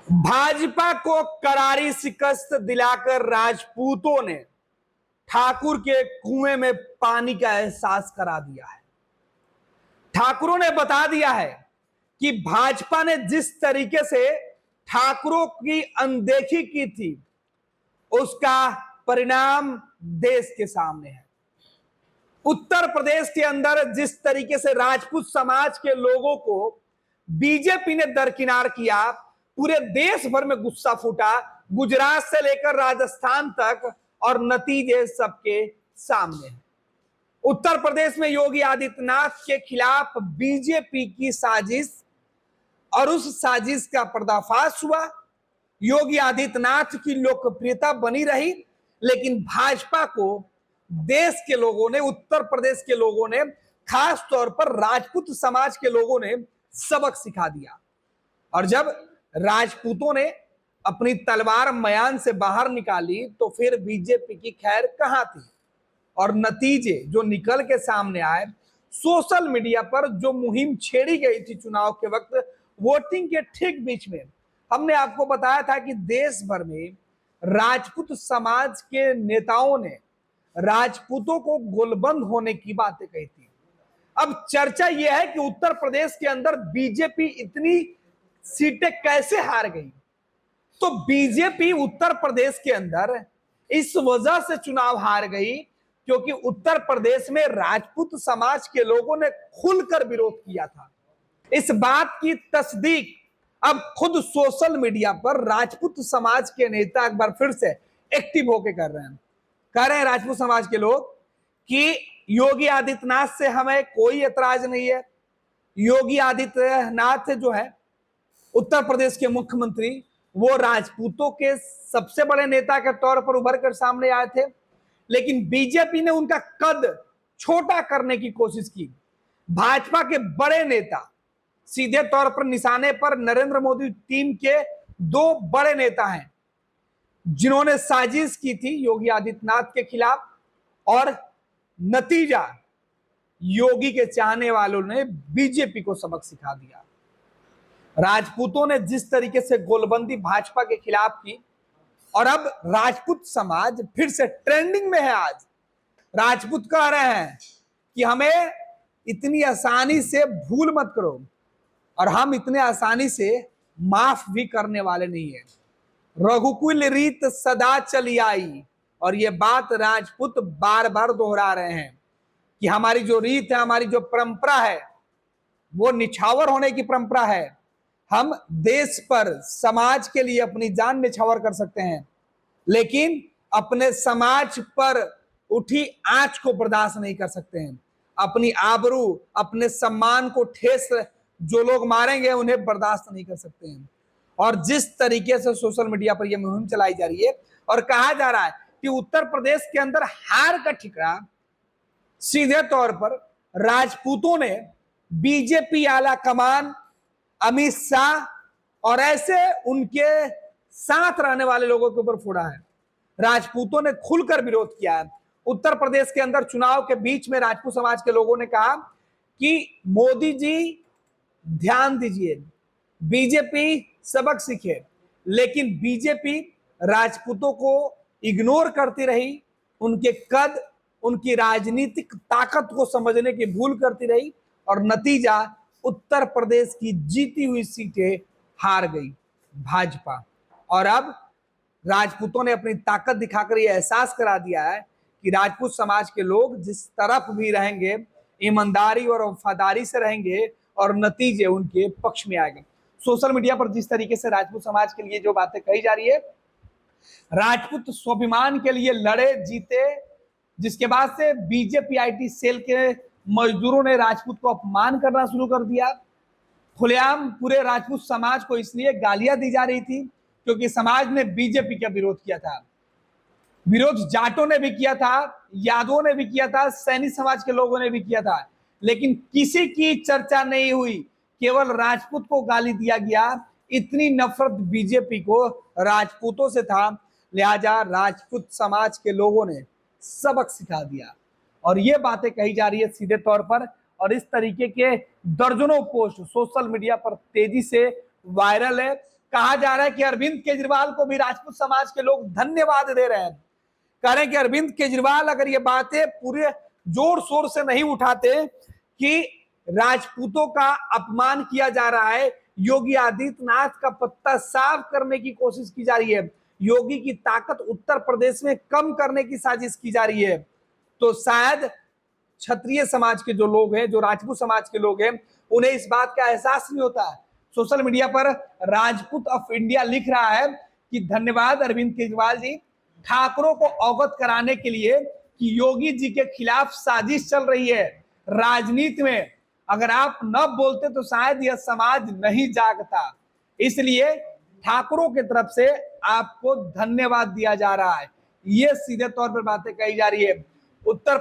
भाजपा को करारी शिकस्त दिलाकर राजपूतों ने ठाकुर के कुएं में पानी का एहसास करा दिया है। ठाकुरों ने बता दिया है कि भाजपा ने जिस तरीके से ठाकुरों की अनदेखी की थी, उसका परिणाम देश के सामने है। उत्तर प्रदेश के अंदर जिस तरीके से राजपूत समाज के लोगों को बीजेपी ने दरकिनार किया, पूरे देश भर में गुस्सा फूटा, गुजरात से लेकर राजस्थान तक, और नतीजे सबके सामने हैं। उत्तर प्रदेश में योगी आदित्यनाथ के खिलाफ बीजेपी की साजिश, और उस साजिश का पर्दाफाश हुआ। योगी आदित्यनाथ की लोकप्रियता बनी रही, लेकिन भाजपा को देश के लोगों ने, उत्तर प्रदेश के लोगों ने, खास तौर पर राजपूत समाज के लोगों ने सबक सिखा दिया। और जब राजपूतों ने अपनी तलवार मयान से बाहर निकाली तो फिर बीजेपी की खैर कहां थी। और नतीजे जो निकल के सामने आए, सोशल मीडिया पर जो मुहिम छेड़ी गई थी चुनाव के वक्त, वोटिंग के ठीक बीच में, हमने आपको बताया था कि देश भर में राजपूत समाज के नेताओं ने राजपूतों को गोलबंद होने की बातें कही थी। अब चर्चा यह है कि उत्तर प्रदेश के अंदर बीजेपी इतनी सीटें कैसे हार गई। तो बीजेपी उत्तर प्रदेश के अंदर इस वजह से चुनाव हार गई क्योंकि उत्तर प्रदेश में राजपूत समाज के लोगों ने खुलकर विरोध किया था। इस बात की तस्दीक अब खुद सोशल मीडिया पर राजपूत समाज के नेता एक बार फिर से एक्टिव होकर कर रहे हैं। कह रहे हैं राजपूत समाज के लोग कि योगी आदित्यनाथ से हमें कोई एतराज नहीं है। योगी आदित्यनाथ जो है उत्तर प्रदेश के मुख्यमंत्री, वो राजपूतों के सबसे बड़े नेता के तौर पर उभर कर सामने आए थे, लेकिन बीजेपी ने उनका कद छोटा करने की कोशिश की। भाजपा के बड़े नेता, सीधे तौर पर निशाने पर नरेंद्र मोदी टीम के दो बड़े नेता हैं जिन्होंने साजिश की थी योगी आदित्यनाथ के खिलाफ, और नतीजा योगी के चाहने वालों ने बीजेपी को सबक सिखा दिया। राजपूतों ने जिस तरीके से गोलबंदी भाजपा के खिलाफ की, और अब राजपूत समाज फिर से ट्रेंडिंग में है। आज राजपूत कह रहे हैं कि हमें इतनी आसानी से भूल मत करो, और हम इतने आसानी से माफ भी करने वाले नहीं है। रघुकुल रीत सदा चली आई, और ये बात राजपूत बार बार दोहरा रहे हैं कि हमारी जो रीत है, हमारी जो परंपरा है, वो निछावर होने की परंपरा है। हम देश पर, समाज के लिए अपनी जान निछावर कर सकते हैं, लेकिन अपने समाज पर उठी आंच को बर्दाश्त नहीं कर सकते हैं। अपनी आबरू, अपने सम्मान को ठेस जो लोग मारेंगे, उन्हें बर्दाश्त नहीं कर सकते हैं। और जिस तरीके से सोशल मीडिया पर यह मुहिम चलाई जा रही है और कहा जा रहा है कि उत्तर प्रदेश के अंदर हार का ठिकाना सीधे तौर पर राजपूतों ने बीजेपी आला कमान, अमित शाह और ऐसे उनके साथ रहने वाले लोगों के ऊपर फोड़ा है। राजपूतों ने खुलकर विरोध किया है। उत्तर प्रदेश के अंदर चुनाव के बीच में राजपूत समाज के लोगों ने कहा कि मोदी जी ध्यान दीजिए, बीजेपी सबक सीखे, लेकिन बीजेपी राजपूतों को इग्नोर करती रही, उनके कद, उनकी राजनीतिक ताकत को समझने की भूल करती रही, और नतीजा उत्तर प्रदेश की जीती हुई सीटें हार गई भाजपा। और अब राजपूतों ने अपनी ताकत दिखाकर यह एहसास करा दिया है कि राजपूत समाज के लोग जिस तरफ भी रहेंगे, ईमानदारी और वफादारी से रहेंगे, और नतीजे उनके पक्ष में आएंगे। सोशल मीडिया पर जिस तरीके से राजपूत समाज के लिए जो बातें कही जा रही है, राजपूत स्वाभिमान के लिए लड़े, जीते, जिसके बाद से बीजेपी आईटी सेल के मजदूरों ने राजपूत को अपमान करना शुरू कर दिया। खुलेआम पूरे राजपूत समाज को इसलिए गालियां दी जा रही थी क्योंकि समाज ने बीजेपी का विरोध किया था। विरोध जाटों ने भी किया था, यादवों ने भी किया था, सैनी समाज के लोगों ने भी किया था, लेकिन किसी की चर्चा नहीं हुई, केवल राजपूत को गाली दिया गया। इतनी नफरत बीजेपी को राजपूतों से था, लिहाजा राजपूत समाज के लोगों ने सबक सिखा दिया। और ये बातें कही जा रही है सीधे तौर पर, और इस तरीके के दर्जनों पोस्ट सोशल मीडिया पर तेजी से वायरल है। कहा जा रहा है कि अरविंद केजरीवाल को भी राजपूत समाज के लोग धन्यवाद दे रहे हैं। कह रहे हैं कि अरविंद केजरीवाल अगर ये बातें पूरे जोर शोर से नहीं उठाते कि राजपूतों का अपमान किया जा रहा है, योगी आदित्यनाथ का पत्ता साफ करने की कोशिश की जा रही है, योगी की ताकत उत्तर प्रदेश में कम करने की साजिश की जा रही है, तो शायद क्षत्रिय समाज के जो लोग हैं, जो राजपूत समाज के लोग हैं, उन्हें इस बात का एहसास नहीं होता है। सोशल मीडिया पर राजपूत ऑफ इंडिया लिख रहा है कि धन्यवाद अरविंद केजरीवाल जी, ठाकुरों को अवगत कराने के लिए कि योगी जी के खिलाफ साजिश चल रही है। राजनीति में अगर आप न बोलते तो शायद यह समाज नहीं जागता, इसलिए ठाकुरों की तरफ से आपको धन्यवाद दिया जा रहा है। ये सीधे तौर पर बातें कही जा रही है। उत्तर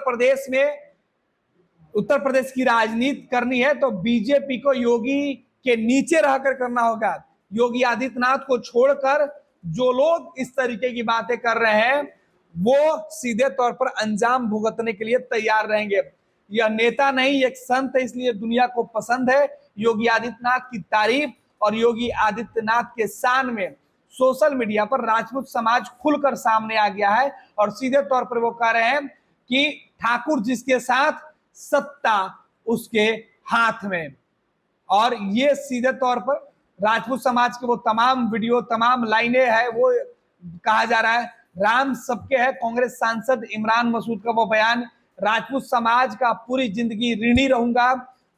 प्रदेश की राजनीति करनी है तो बीजेपी को योगी के नीचे रहकर करना होगा। योगी आदित्यनाथ को छोड़कर जो लोग इस तरीके की बातें कर रहे हैं वो सीधे तौर पर अंजाम भुगतने के लिए तैयार रहेंगे। यह नेता नहीं, एक संत है, इसलिए दुनिया को पसंद है योगी आदित्यनाथ की तारीफ। और योगी आदित्यनाथ के शान में सोशल मीडिया पर राजपूत समाज खुलकर सामने आ गया है और सीधे तौर पर वो कह रहे हैं कि ठाकुर जिसके साथ सत्ता उसके हाथ में। और ये सीधे तौर पर राजपूत समाज के वो तमाम वीडियो, तमाम लाइनें हैं, वो कहा जा रहा है राम सबके है। कांग्रेस सांसद इमरान मसूद का वो बयान, राजपूत समाज का पूरी जिंदगी ऋणी रहूंगा,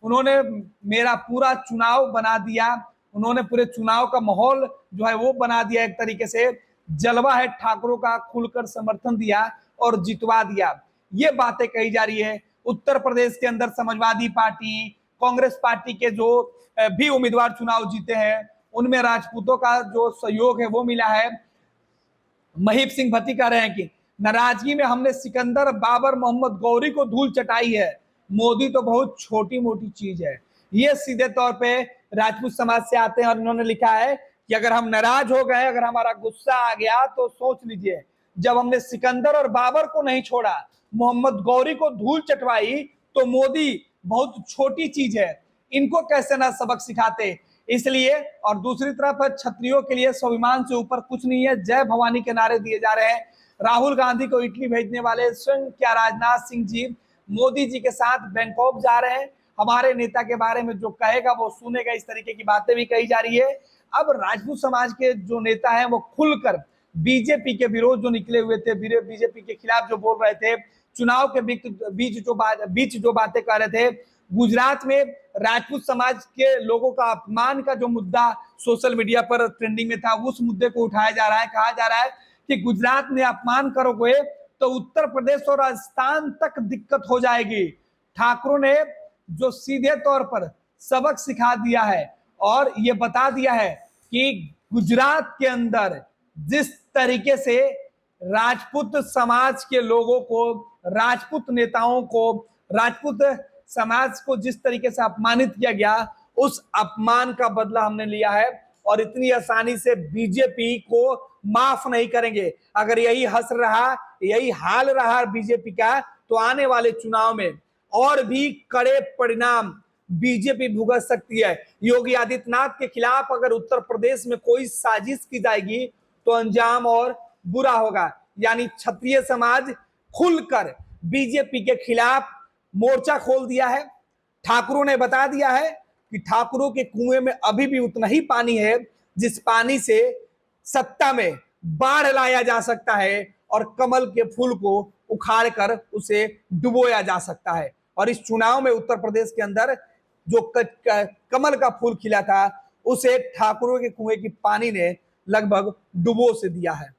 उन्होंने मेरा पूरा चुनाव बना दिया, उन्होंने पूरे चुनाव का माहौल जो है वो बना दिया, एक तरीके से जलवा है ठाकुरों का, खुलकर समर्थन दिया और जितवा दिया। ये बातें कही जा रही है। उत्तर प्रदेश के अंदर समाजवादी पार्टी, कांग्रेस पार्टी के जो भी उम्मीदवार चुनाव जीते हैं उनमें राजपूतों का जो सहयोग है वो मिला है। महीप सिंह भट्टी कह रहे हैं कि नाराजगी में हमने सिकंदर, बाबर, मोहम्मद गौरी को धूल चटाई है, मोदी तो बहुत छोटी मोटी चीज है। ये सीधे तौर पे राजपूत समाज से आते हैं और इन्होंने लिखा है कि अगर हम नाराज हो गए, अगर हमारा गुस्सा आ गया तो सोच लीजिए, जब हमने सिकंदर और बाबर को नहीं छोड़ा, मोहम्मद गौरी को धूल चटवाई, तो मोदी बहुत छोटी चीज है, इनको कैसे ना सबक सिखाते। इसलिए और दूसरी तरफ क्षत्रियों के लिए स्वाभिमान से ऊपर कुछ नहीं है, जय भवानी के नारे दिए जा रहे हैं। राहुल गांधी को इटली भेजने वाले स्वयं क्या राजनाथ सिंह जी मोदी जी के साथ बैंकॉक जा रहे हैं। हमारे नेता के बारे में जो कहेगा वो सुनेगा, इस तरीके की बातें भी कही जा रही है। अब राजपूत समाज के जो नेता हैं वो खुलकर बीजेपी के विरोध जो निकले हुए थे, बीजेपी के खिलाफ जो बोल रहे थे, चुनाव के बीच जो बातें कर रहे थे, गुजरात में राजपूत समाज के लोगों का अपमान का जो मुद्दा सोशल मीडिया पर ट्रेंडिंग में था, उस मुद्दे को उठाया जा रहा है। कहा जा रहा है कि गुजरात में अपमान करोगे तो उत्तर प्रदेश और राजस्थान तक दिक्कत हो जाएगी। ठाकुरों ने जो सीधे तौर पर सबक सिखा दिया है और ये बता दिया है कि गुजरात के अंदर जिस तरीके से राजपूत समाज के लोगों को, राजपूत नेताओं को, राजपूत समाज को जिस तरीके से अपमानित किया गया, उस अपमान का बदला हमने लिया है और इतनी आसानी से बीजेपी को माफ नहीं करेंगे। अगर यही यही हाल रहा बीजेपी का, तो आने वाले चुनाव में और भी कड़े परिणाम बीजेपी भुगत सकती है। योगी आदित्यनाथ के खिलाफ अगर उत्तर प्रदेश में कोई साजिश की जाएगी तो अंजाम और बुरा होगा। यानी क्षत्रिय समाज खुलकर बीजेपी के खिलाफ मोर्चा खोल दिया है। ठाकुरों ने बता दिया है कि ठाकुरों के कुएं में अभी भी उतना ही पानी है जिस पानी से सत्ता में बाढ़ लाया जा सकता है और कमल के फूल को उखाड़कर उसे डुबोया जा सकता है। और इस चुनाव में उत्तर प्रदेश के अंदर जो कमल का फूल खिला था, उसे ठाकुरों के कुएं की पानी ने लगभग डुबो से दिया है।